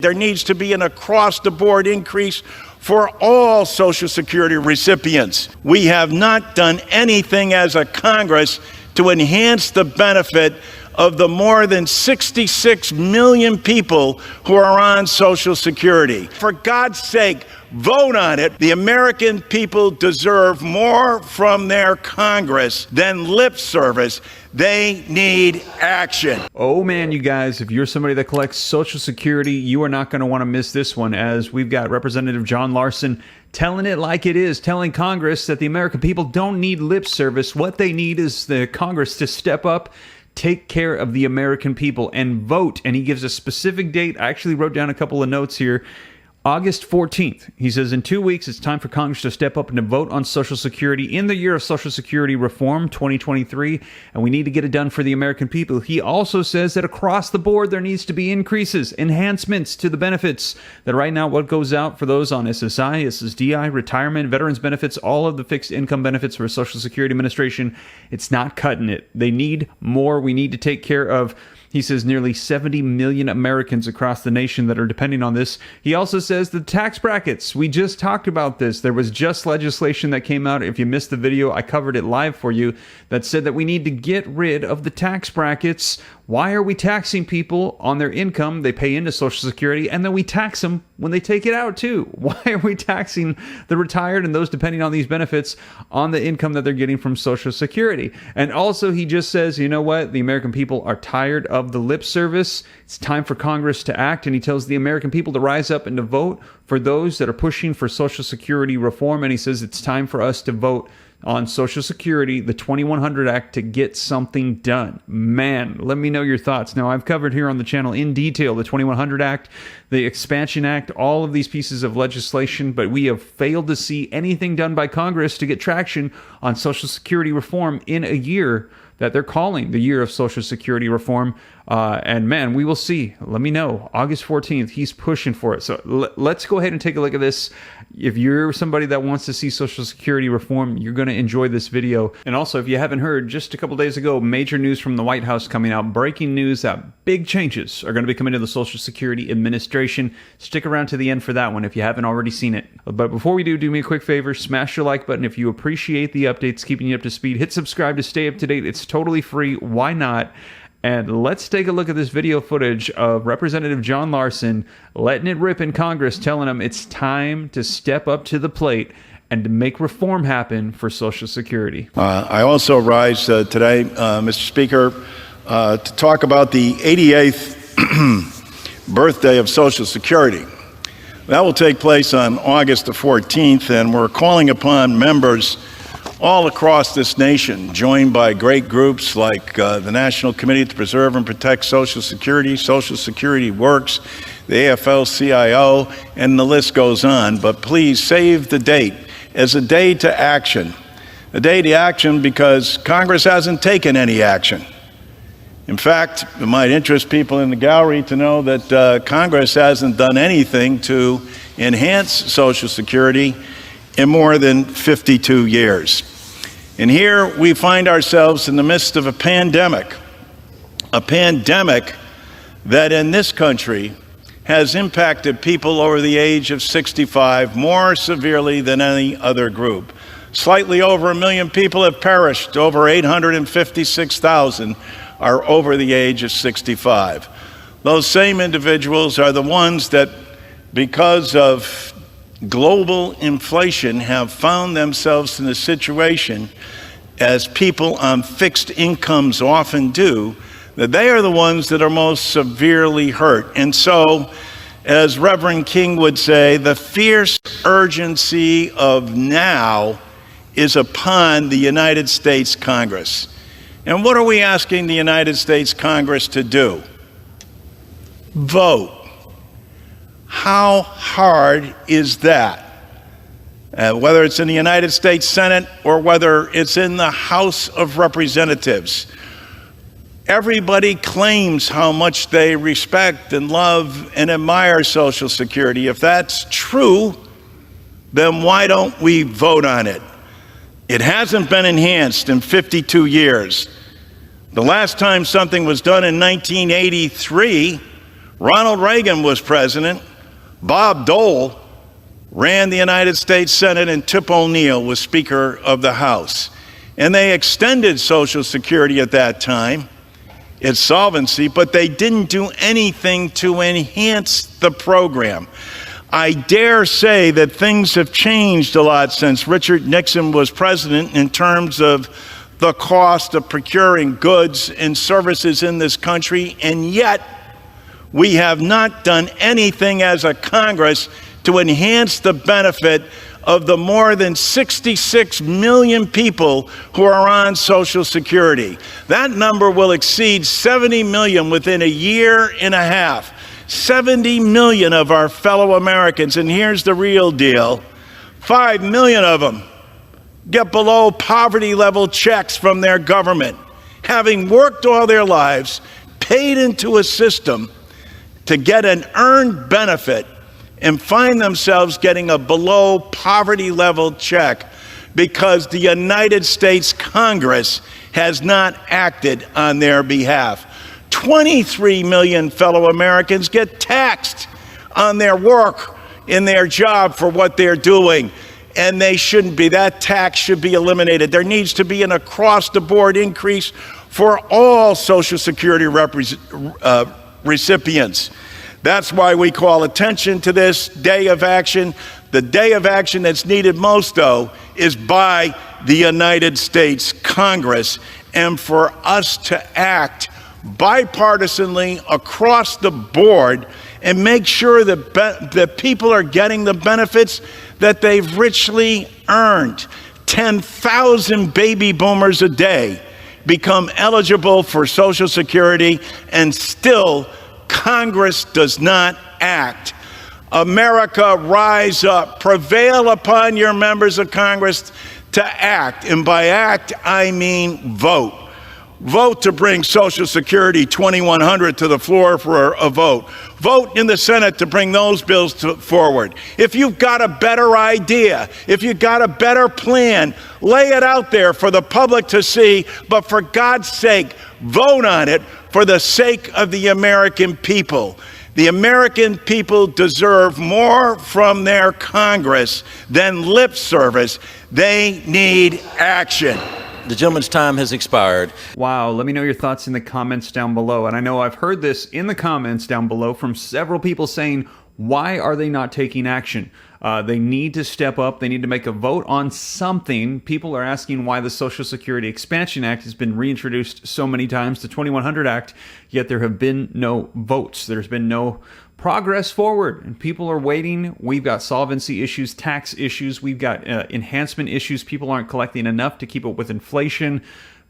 There needs to be an across-the-board increase for all Social Security recipients. We have not done anything as a Congress to enhance the benefit of the more than 66 million people who are on Social Security. For God's sake, vote on it. The American people deserve more from their Congress than lip service. They need action. Oh man, you guys, if you're somebody that collects Social Security, you are not going to want to miss this one, as we've got Representative John Larson telling it like it is, telling Congress that the American people don't need lip service. What they need is the Congress to step up, take care of the American people, and vote. And he gives a specific date. I actually wrote down a couple of notes here. August 14th. He says, in 2 weeks, it's time for Congress to step up and to vote on Social Security in the year of Social Security reform, 2023, and we need to get it done for the American people. He also says that across the board, there needs to be increases, enhancements to the benefits, that right now what goes out for those on SSI, SSDI, retirement, veterans benefits, all of the fixed income benefits for Social Security Administration, it's not cutting it. They need more. We need to take care of, he says, nearly 70 million Americans across the nation that are depending on this. He also says the tax brackets. We just talked about this. There was just legislation that came out. If you missed the video, I covered it live for you, that said that we need to get rid of the tax brackets. Why are we taxing people on their income they pay into Social Security, and then we tax them when they take it out too? Why are we taxing the retired and those depending on these benefits on the income that they're getting from Social Security? And also he just says, you know what? The American people are tired of the lip service. It's time for Congress to act. And he tells the American people to rise up and to vote for those that are pushing for Social Security reform. And he says it's time for us to vote on Social Security, the 2100 Act, to get something done. Man, let me know your thoughts. Now, I've covered here on the channel in detail the 2100 Act, the Expansion Act, all of these pieces of legislation, but we have failed to see anything done by Congress to get traction on Social Security reform in a year that they're calling the year of Social Security reform. And man, we will see. Let me know. August 14th, he's pushing for it. So let's go ahead and take a look at this. If you're somebody that wants to see Social Security reform, you're going to enjoy this video. And also, if you haven't heard, just a couple days ago, major news from the White House coming out, breaking news that big changes are going to be coming to the Social Security Administration. Stick around to the end for that one if you haven't already seen it. But before we do me a quick favor, smash your like button if you appreciate the updates, keeping you up to speed. Hit subscribe to stay up to date. It's totally free. Why not? And let's take a look at this video footage of Representative John Larson letting it rip in Congress, telling them it's time to step up to the plate and to make reform happen for Social Security. I also rise today, Mr. Speaker, to talk about the 88th birthday of Social Security. That will take place on August the 14th, and we're calling upon members all across this nation, joined by great groups like the National Committee to Preserve and Protect Social Security Works, the AFL-CIO, and the list goes on. But please save the date as a day to action. A day to action because Congress hasn't taken any action. In fact, it might interest people in the gallery to know that Congress hasn't done anything to enhance Social Security in more than 52 years. And here we find ourselves in the midst of a pandemic that in this country has impacted people over the age of 65 more severely than any other group. Slightly over 1 million people have perished. Over 856,000 are over the age of 65. Those same individuals are the ones that, because of global inflation, have found themselves in a situation, as people on fixed incomes often do, that they are the ones that are most severely hurt. And so, as Reverend King would say, the fierce urgency of now is upon the United States Congress. And what are we asking the United States Congress to do? Vote. How hard is that? Whether it's in the United States Senate or whether it's in the House of Representatives. Everybody claims how much they respect and love and admire Social Security. If that's true, then why don't we vote on it? It hasn't been enhanced in 52 years. The last time something was done in 1983, Ronald Reagan was president. Bob Dole ran the United States Senate, and Tip O'Neill was Speaker of the House. And they extended Social Security at that time, its solvency, but they didn't do anything to enhance the program. I dare say that things have changed a lot since Richard Nixon was president in terms of the cost of procuring goods and services in this country, and yet we have not done anything as a Congress to enhance the benefit of the more than 66 million people who are on Social Security. That number will exceed 70 million within a year and a half. 70 million of our fellow Americans, and here's the real deal, 5 million of them get below poverty level checks from their government, having worked all their lives, paid into a system to get an earned benefit, and find themselves getting a below poverty level check because the United States Congress has not acted on their behalf. 23 million fellow Americans get taxed on their work in their job for what they're doing, and they shouldn't be. That tax should be eliminated. There needs to be an across-the-board increase for all Social Security recipients. That's why we call attention to this day of action. The day of action that's needed most, though, is by the United States Congress, and for us to act bipartisanly across the board and make sure that people are getting the benefits that they've richly earned. 10,000 baby boomers a day become eligible for Social Security, and still Congress does not act. America, rise up. Prevail upon your members of Congress to act. And by act, I mean vote. Vote to bring Social Security 2100 to the floor for a vote. Vote in the Senate to bring those bills forward. If you've got a better idea, if you've got a better plan, lay it out there for the public to see. But for God's sake, vote on it for the sake of the American people. The American people deserve more from their Congress than lip service. They need action. The gentleman's time has expired. Wow, let me know your thoughts in the comments down below. And I know I've heard this in the comments down below from several people saying, why are they not taking action? They need to step up. They need to make a vote on something. People are asking why the Social Security Expansion Act has been reintroduced so many times, the 2100 Act, yet there have been no votes. There's been no progress forward, and people are waiting. We've got solvency issues, tax issues. We've got enhancement issues. People aren't collecting enough to keep up with inflation.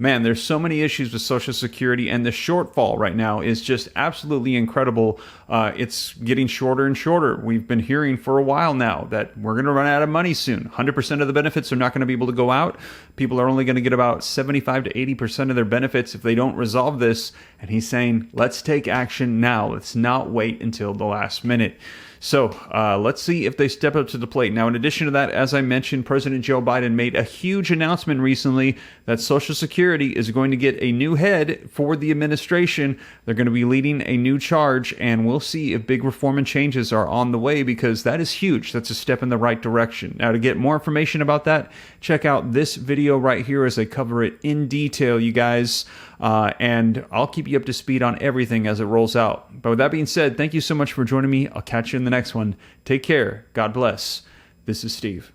Man, there's so many issues with Social Security, and the shortfall right now is just absolutely incredible. It's getting shorter and shorter. We've been hearing for a while now that we're going to run out of money soon. 100% of the benefits are not going to be able to go out. People are only going to get about 75 to 80% of their benefits if they don't resolve this. And he's saying, let's take action now. Let's not wait until the last minute. So let's see if they step up to the plate. Now, in addition to that, as I mentioned, President Joe Biden made a huge announcement recently that Social Security is going to get a new head for the administration. They're going to be leading a new charge, and we'll see if big reform and changes are on the way, because that is huge. That's a step in the right direction. Now, to get more information about that, check out this video right here as I cover it in detail, you guys. And I'll keep you up to speed on everything as it rolls out. But with that being said, thank you so much for joining me. I'll catch you in the next one. Take care. God bless. This is Steve.